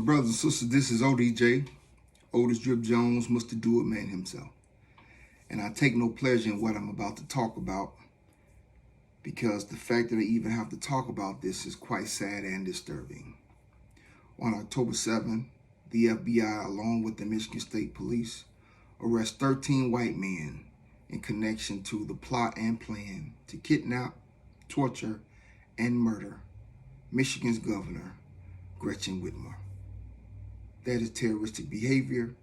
My brothers and sisters, this is ODJ, Otis Drip Jones, Mr. Do It Man himself. And I take no pleasure in what I'm about to talk about because the fact that I even have to talk about this is quite sad and disturbing. On October 7th, the FBI, along with the Michigan State Police, arrest 13 white men in connection to the plot and plan to kidnap, torture, and murder Michigan's governor, Gretchen Whitmer. That is terroristic behavior,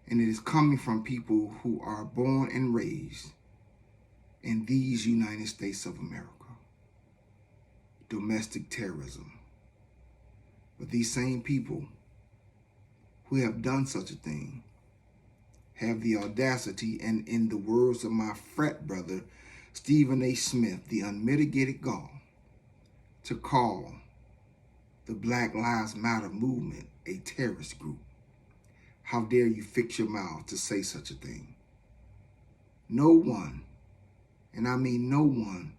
and it is coming from people who are born and raised in these United States of America. Domestic terrorism. But these same people who have done such a thing have the audacity, and in the words of my frat brother, Stephen A. Smith, the unmitigated gall, to call the Black Lives Matter movement a terrorist group. How dare you fix your mouth to say such a thing? No one, and I mean no one,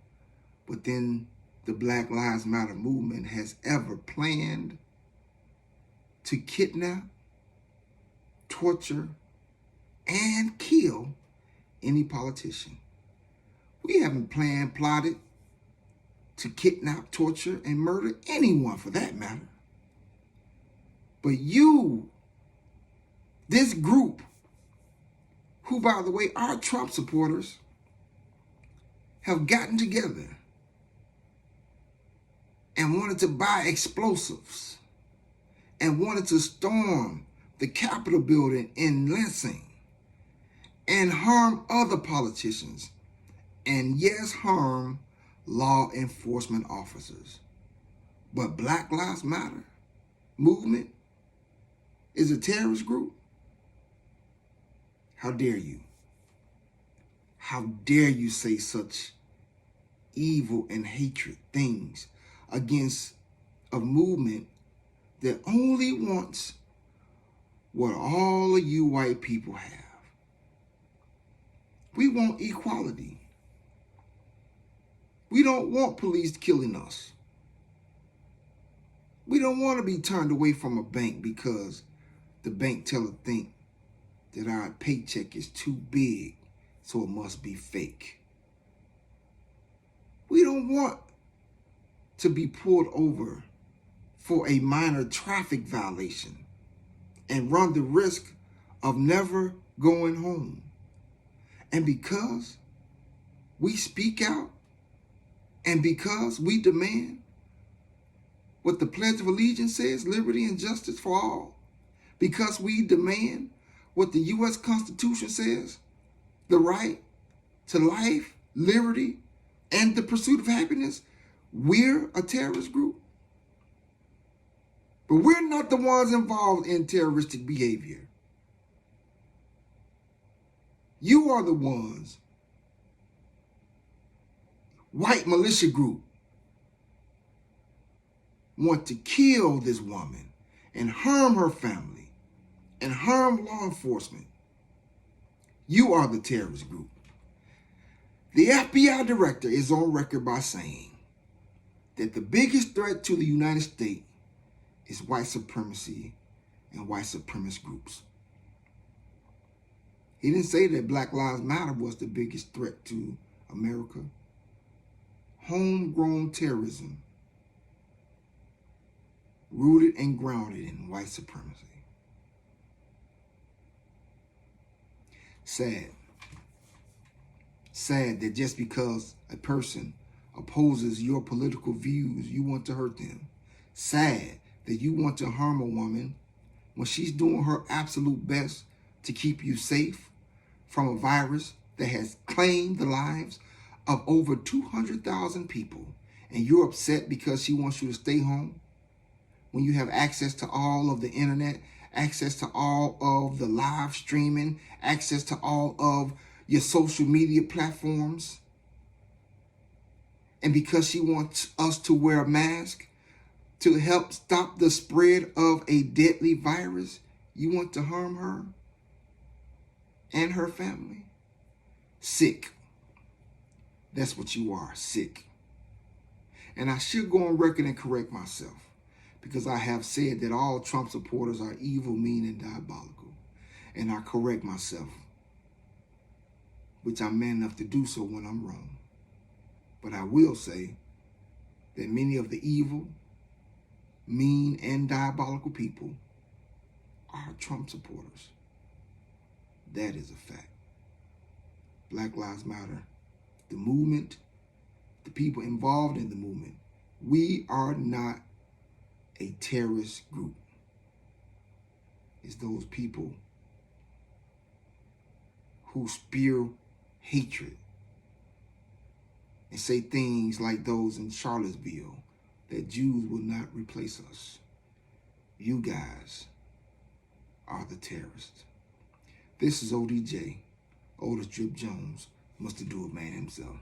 within the Black Lives Matter movement has ever planned to kidnap, torture, and kill any politician. We haven't plotted to kidnap, torture, and murder anyone for that matter. But you, this group, who, by the way, are Trump supporters, have gotten together and wanted to buy explosives and wanted to storm the Capitol building in Lansing and harm other politicians and, yes, harm law enforcement officers. But Black Lives Matter movement is a terrorist group? How dare you? How dare you say such evil and hatred things against a movement that only wants what all of you white people have? We want equality. We don't want police killing us. We don't want to be turned away from a bank because the bank teller think that our paycheck is too big, so it must be fake. We don't want to be pulled over for a minor traffic violation and run the risk of never going home. And because we speak out, and because we demand what the Pledge of Allegiance says, liberty and justice for all, because we demand what the U.S. Constitution says, the right to life, liberty, and the pursuit of happiness, we're a terrorist group. But we're not the ones involved in terroristic behavior. You are the ones. White militia group want to kill this woman and harm her family and harm law enforcement. You are the terrorist group. The FBI director is on record by saying that the biggest threat to the United States is white supremacy and white supremacist groups. He didn't say that Black Lives Matter was the biggest threat to America. Homegrown terrorism, rooted and grounded in white supremacy. Sad that just because a person opposes your political views, you want to hurt them. Sad that you want to harm a woman when she's doing her absolute best to keep you safe from a virus that has claimed the lives of over 200,000 people, and you're upset because she wants you to stay home when you have access to all of the internet, access to all of the live streaming, access to all of your social media platforms, and because she wants us to wear a mask to help stop the spread of a deadly virus, you want to harm her and her family? Sick. That's what you are, sick. And I should go on record and correct myself, because I have said that all Trump supporters are evil, mean, and diabolical. And I correct myself, which I'm man enough to do so when I'm wrong. But I will say that many of the evil, mean, and diabolical people are Trump supporters. That is a fact. Black Lives Matter, the movement, the people involved in the movement, we are not a terrorist group. It's those people who spew hatred and say things like those in Charlottesville, that Jews will not replace us. You guys are the terrorists. This is ODJ, Otis Drip Jones, must do it man himself.